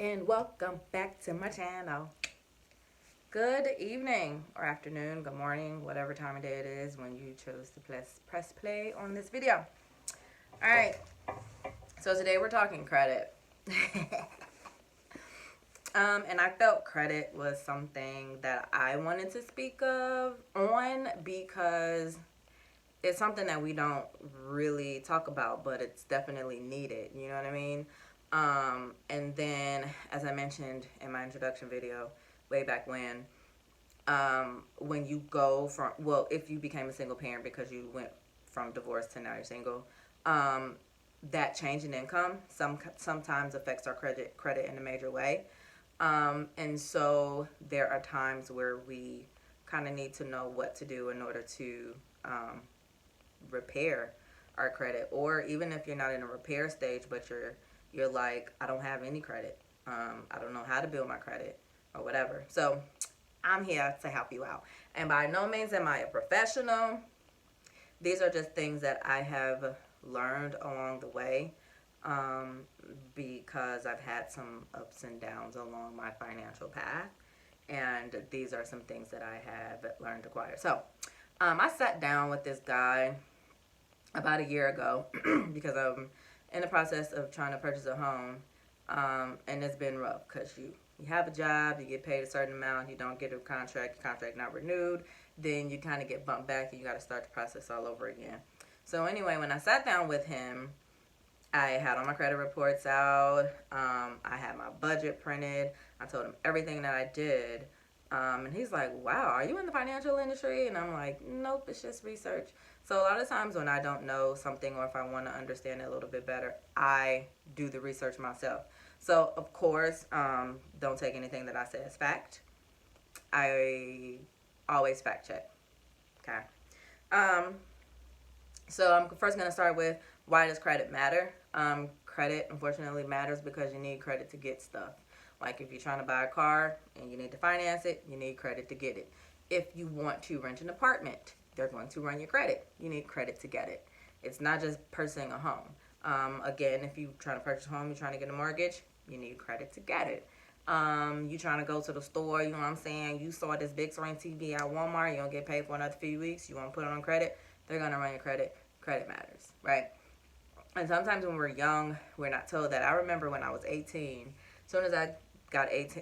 and welcome back to my channel. Good evening or afternoon, good morning, whatever time of day it is when you chose to press play on this video. All right, so today we're talking credit. And I felt credit was something that I wanted to speak on because it's something that we don't really talk about, but it's definitely needed. You know what I mean? And then, as I mentioned in my introduction video way back when you go from, well, if you became a single parent because you went from divorce to now you're single, that change in income sometimes affects our credit in a major way. And so there are times where we kind of need to know what to do in order to repair our credit, or even if you're not in a repair stage but you're like, I don't have any credit, I don't know how to build my credit or whatever. So I'm here to help you out, and by no means am I a professional. These are just things that I have learned along the way, because I've had some ups and downs along my financial path, and these are some things that I have learned to acquire. So I sat down with this guy about a year ago because I'm in the process of trying to purchase a home, and it's been rough because you have a job, you get paid a certain amount, you don't get a contract, your contract not renewed, then you kind of get bumped back and you got to start the process all over again. So anyway, when I sat down with him, I had all my credit reports out, I had my budget printed, I told him everything that I did, and he's like, wow, are you in the financial industry? And I'm like, nope, it's just research. So a lot of times when I don't know something, or if I want to understand it a little bit better, I do the research myself. So of course, don't take anything that I say as fact. I always fact check. Okay. So I'm first going to start with, why does credit matter? Credit unfortunately matters because you need credit to get stuff. Like if you're trying to buy a car and you need to finance it, you need credit to get it. If you want to rent an apartment, they're going to run your credit. You need credit to get it. It's not just purchasing a home. Again, if you're trying to purchase a home, you're trying to get a mortgage, you need credit to get it. You trying to go to the store, you know what I'm saying? You saw this big screen TV at Walmart, you don't get paid for another few weeks, you want to put it on credit, they're going to run your credit. Credit matters, right? And sometimes when we're young, we're not told that. I remember when I was 18, as soon as I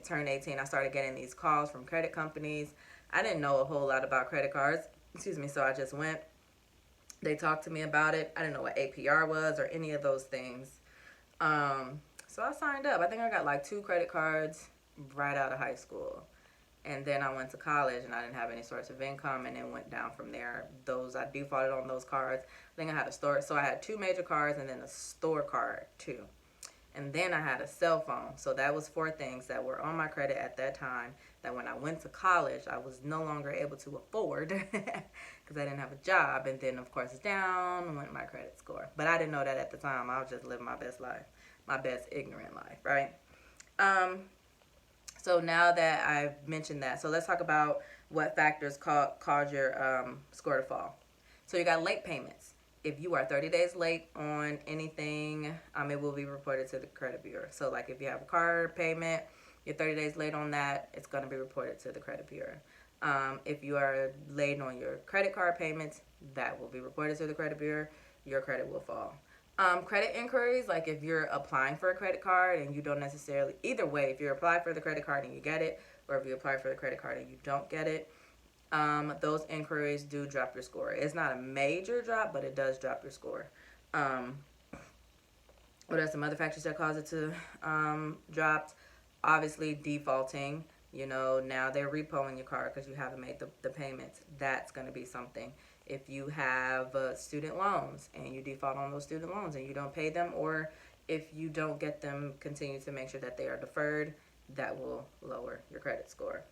turned 18, I started getting these calls from credit companies. I didn't know a whole lot about credit cards, so I just went. They talked to me about it. I didn't know what APR was or any of those things. So I signed up. I think I got like 2 credit cards right out of high school. And then I went to college and I didn't have any source of income, and then went down from there. I defaulted on those cards. I think I had a store. So I had 2 major cards and then a store card too. And then I had a cell phone. So that was 4 things that were on my credit at that time, that when I went to college, I was no longer able to afford because I didn't have a job. And then, of course, down went my credit score. But I didn't know that at the time. I was just living my best life, my best ignorant life, right? So now that I've mentioned that, so let's talk about what factors cause your score to fall. So you got late payments. If you are 30 days late on anything, it will be reported to the credit bureau. So like if you have a car payment, you're 30 days late on that, it's going to be reported to the credit bureau. If you are late on your credit card payments, that will be reported to the credit bureau. Your credit will fall. Credit inquiries, like if you're applying for a credit card and you don't necessarily, either way, if you apply for the credit card and you get it, or if you apply for the credit card and you don't get it, those inquiries do drop your score. It's not a major drop, but it does drop your score. What are some other factors that cause it to drop? Obviously, defaulting. Now they're repoing your card because you haven't made the payments. That's going to be something. If you have student loans and you default on those student loans and you don't pay them, or if you don't get them, continue to make sure that they are deferred, that will lower your credit score.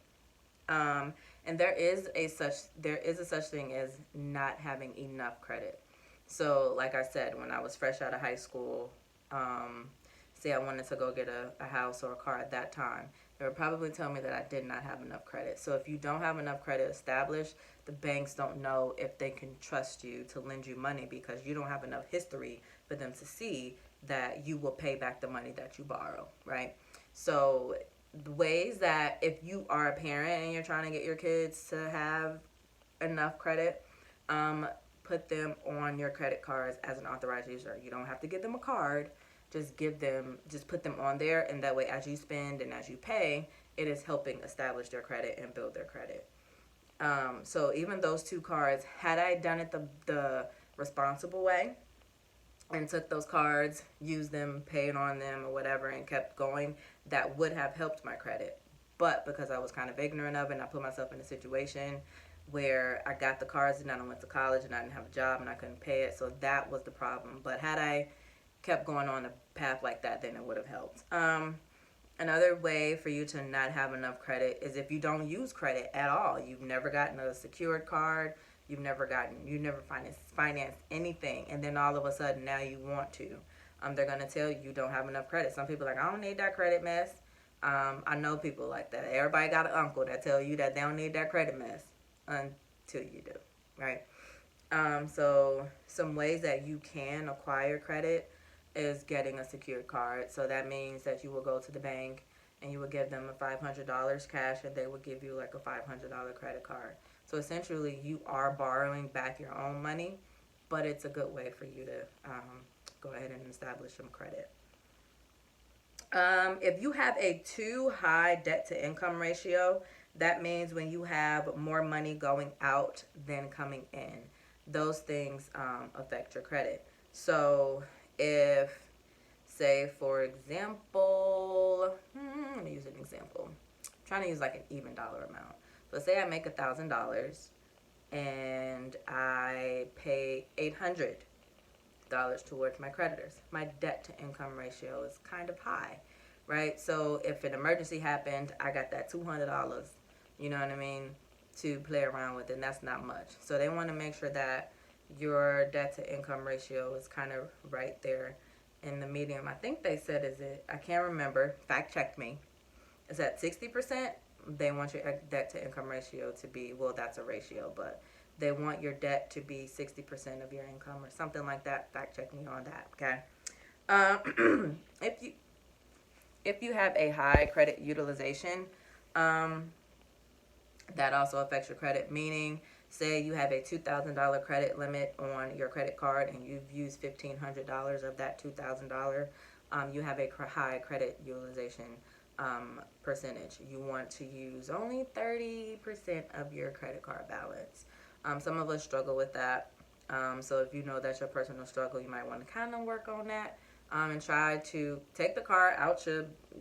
And there is a such thing as not having enough credit. So like I said, when I was fresh out of high school, say I wanted to go get a house or a car at that time, they would probably tell me that I did not have enough credit. So if you don't have enough credit established, the banks don't know if they can trust you to lend you money, because you don't have enough history for them to see that you will pay back the money that you borrow, right? So the ways that if you are a parent and you're trying to get your kids to have enough credit, um, put them on your credit cards as an authorized user. You don't have to give them a card. Just put them on there, and that way, as you spend and as you pay, it is helping establish their credit and build their credit. So even those two cards, had I done it the responsible way and took those cards, used them, paid on them or whatever, and kept going, that would have helped my credit. But because I was kind of ignorant of it, and I put myself in a situation where I got the cards and then I went to college and I didn't have a job and I couldn't pay it, so that was the problem. But had I kept going on a path like that, then it would have helped. Another way for you to not have enough credit is if you don't use credit at all. You've never gotten a secured card. You never financed anything, and then all of a sudden now you want to. They're gonna tell you don't have enough credit. Some people are like, I don't need that credit mess. I know people like that. Everybody got an uncle that tell you that they don't need that credit mess until you do, right? So some ways that you can acquire credit is getting a secured card. So that means that you will go to the bank and you will give them a $500 cash, and they will give you like a $500 credit card. So essentially, you are borrowing back your own money, but it's a good way for you to go ahead and establish some credit. If you have a too high debt to income ratio, that means when you have more money going out than coming in. Those things affect your credit. So if, say, for example, let me use an example. I'm trying to use like an even dollar amount. So say I make $1,000 and I pay $800 towards my creditors. My debt to income ratio is kind of high, right? So if an emergency happened, I got that $200, you know what I mean, to play around with, and that's not much. So they want to make sure that your debt to income ratio is kind of right there in the medium. I think they said, I can't remember, fact check me. Is at 60%. They want your debt to income ratio to be, well, that's a ratio, but they want your debt to be 60% of your income or something like that. Fact check me on that, okay? If you have a high credit utilization, that also affects your credit, meaning say you have a $2,000 credit limit on your credit card and you've used $1,500 of that $2,000, you have a high credit utilization percentage. You want to use only 30% of your credit card balance. Some of us struggle with that. So if you know that's your personal struggle, you might want to kind of work on that and try to take the card out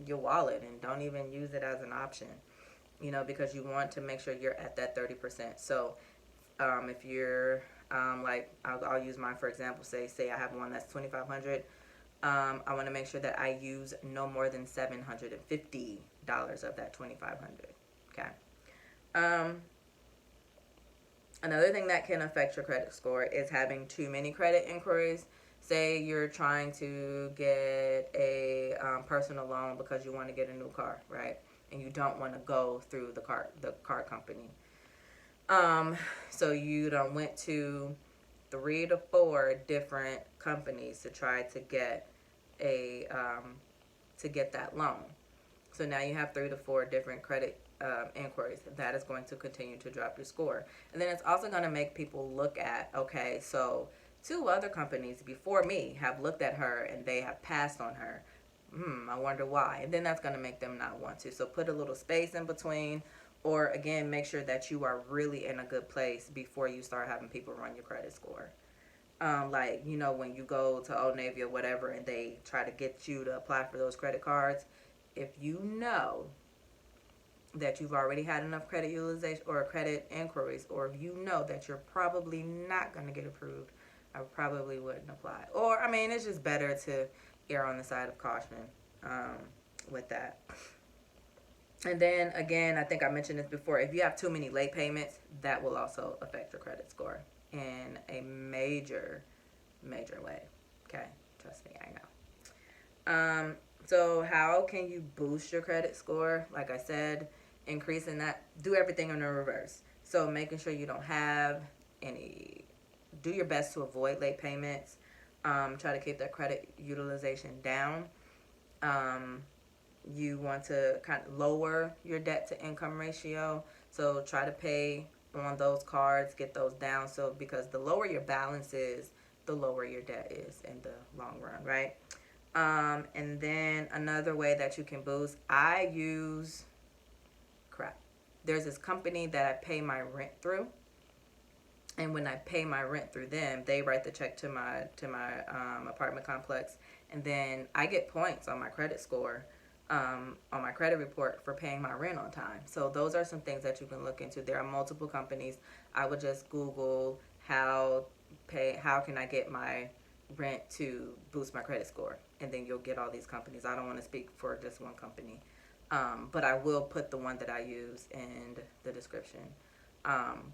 your wallet and don't even use it as an option, because you want to make sure you're at that 30%. So if you're like, I'll use mine for example. Say I have one that's $2,500. I want to make sure that I use no more than $750 of that $2,500. Okay. Another thing that can affect your credit score is having too many credit inquiries. Say you're trying to get a personal loan because you want to get a new car, right? And you don't want to go through the car company. So you went to 3 to 4 different companies to try to get that loan. So now you have 3 to 4 different credit inquiries. That is going to continue to drop your score. And then it's also going to make people look at, okay, so 2 other companies before me have looked at her and they have passed on her. I wonder why. And then that's going to make them not want to. So put a little space in between, or again, make sure that you are really in a good place before you start having people run your credit score. Like, when you go to Old Navy or whatever and they try to get you to apply for those credit cards, if you know that you've already had enough credit utilization or credit inquiries, or if you know that you're probably not going to get approved, I probably wouldn't apply. Or, it's just better to err on the side of caution with that. And then, again, I think I mentioned this before, if you have too many late payments, that will also affect your credit score in a major, major way. Okay? Trust me, I know. So how can you boost your credit score? Like I said, increasing that, do everything in the reverse. So making sure you don't have any, do your best to avoid late payments. Try to keep that credit utilization down. you want to kind of lower your debt to income ratio. So try to pay on those cards, get those down. So because the lower your balance is, the lower your debt is in the long run, right? And then another way that you can boost, I use crap. There's this company that I pay my rent through, and when I pay my rent through them, they write the check to my apartment complex, and then I get points on my credit score, on my credit report for paying my rent on time. So those are some things that you can look into. There are multiple companies. I would just Google how can I get my rent to boost my credit score, and then you'll get all these companies. I don't want to speak for just one company, but I will put the one that I use in the description. Um,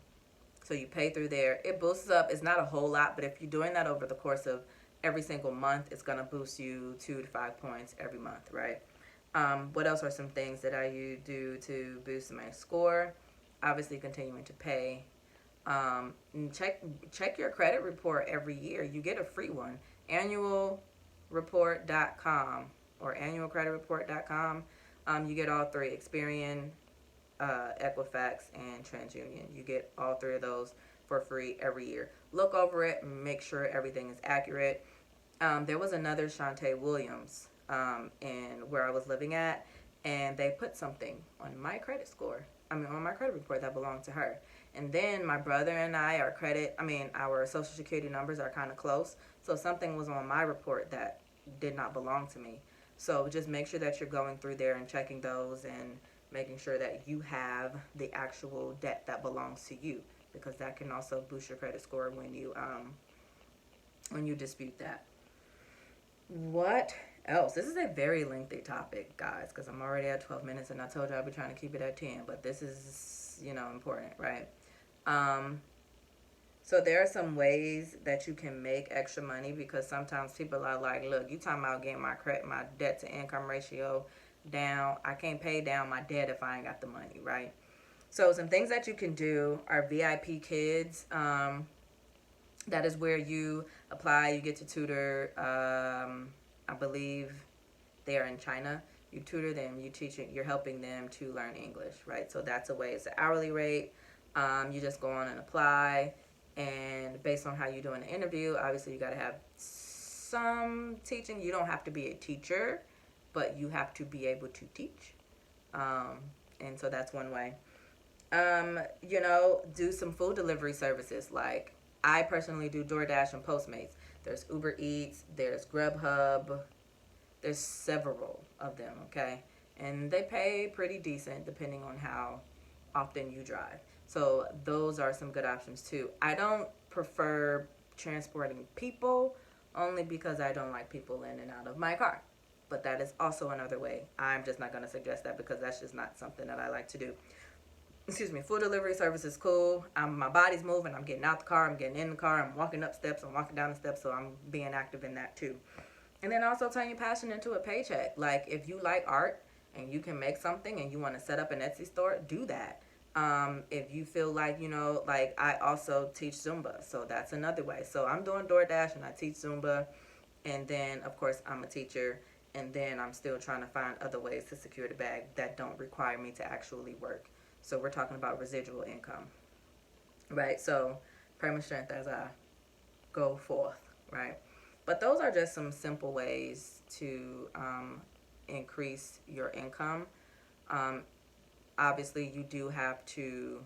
so you pay through there. It boosts up. It's not a whole lot, but if you're doing that over the course of every single month, it's going to boost you 2 to 5 points every month, right? What else are some things that I do to boost my score? Obviously, continuing to pay. Check your credit report every year. You get a free one. Annualreport.com or annualcreditreport.com. You get all three: Experian, Equifax, and TransUnion. You get all three of those for free every year. Look over it and make sure everything is accurate. There was another Shantae Williams in where I was living at, and they put something on my credit score. On my credit report that belonged to her. And then my brother and our social security numbers are kind of close. So something was on my report that did not belong to me. So just make sure that you're going through there and checking those and making sure that you have the actual debt that belongs to you, because that can also boost your credit score when you dispute that. What else? This is a very lengthy topic, guys, because I'm already at 12 minutes, and I told you I'd be trying to keep it at 10, but this is, important, right? Um, so there are some ways that you can make extra money, because sometimes people are like, look, you talking about getting my debt to income ratio down. I can't pay down my debt if I ain't got the money, right? So some things that you can do are VIP kids. That is where you apply. You get to tutor. I believe they are in China. You tutor them. You're helping them to learn English, right? So that's a way. It's an hourly rate. You just go on and apply, and based on how you do in the interview, obviously you got to have some teaching. You don't have to be a teacher, but you have to be able to teach. And so that's one way. Do some food delivery services. Like I personally do DoorDash and Postmates. There's Uber Eats, there's Grubhub, there's several of them, okay? And they pay pretty decent depending on how often you drive. So those are some good options too. I don't prefer transporting people only because I don't like people in and out of my car. But that is also another way. I'm just not going to suggest that because that's just not something that I like to do. Excuse me. Food delivery service is cool. My body's moving. I'm getting out the car. I'm getting in the car. I'm walking up steps. I'm walking down the steps. So I'm being active in that too. And then also turn your passion into a paycheck. Like if you like art and you can make something and you want to set up an Etsy store, do that. If you feel like, like I also teach Zumba. So that's another way. So I'm doing DoorDash and I teach Zumba. And then, of course, I'm a teacher. And then I'm still trying to find other ways to secure the bag that don't require me to actually work. So we're talking about residual income, right? So pray my strength as I go forth, right? But those are just some simple ways to increase your income. Um, Obviously, you do have to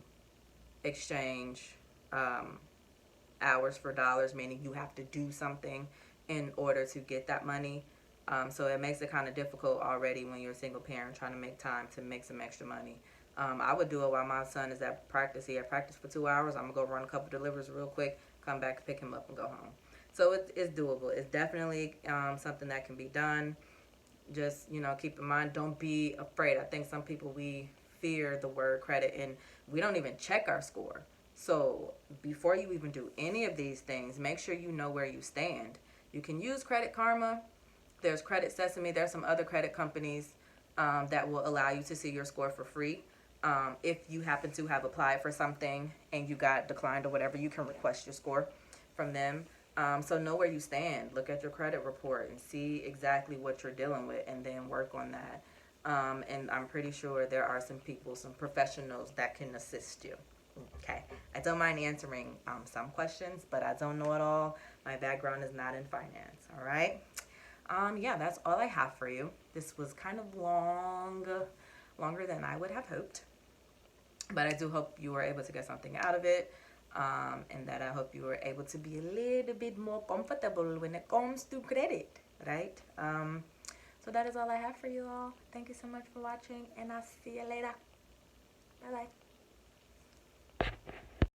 exchange hours for dollars, meaning you have to do something in order to get that money. So it makes it kind of difficult already when you're a single parent trying to make time to make some extra money. I would do it while my son is at practice. He had practice for 2 hours. I'm going to go run a couple deliveries real quick, come back, pick him up, and go home. So it's doable. It's definitely something that can be done. Just, keep in mind, don't be afraid. I think some people, we fear the word credit, and we don't even check our score. So before you even do any of these things, make sure you know where you stand. You can use Credit Karma. There's Credit Sesame. There's some other credit companies that will allow you to see your score for free. If you happen to have applied for something and you got declined or whatever, you can request your score from them. So know where you stand. Look at your credit report and see exactly what you're dealing with, and then work on that. And I'm pretty sure there are some people, some professionals that can assist you. Okay, I don't mind answering some questions, but I don't know it all. My background is not in finance. All right. Yeah, that's all I have for you. This was kind of longer than I would have hoped, but I do hope you were able to get something out of it. And that I hope you were able to be a little bit more comfortable when it comes to credit, right? So that is all I have for you all. Thank you so much for watching, and I'll see you later. Bye bye.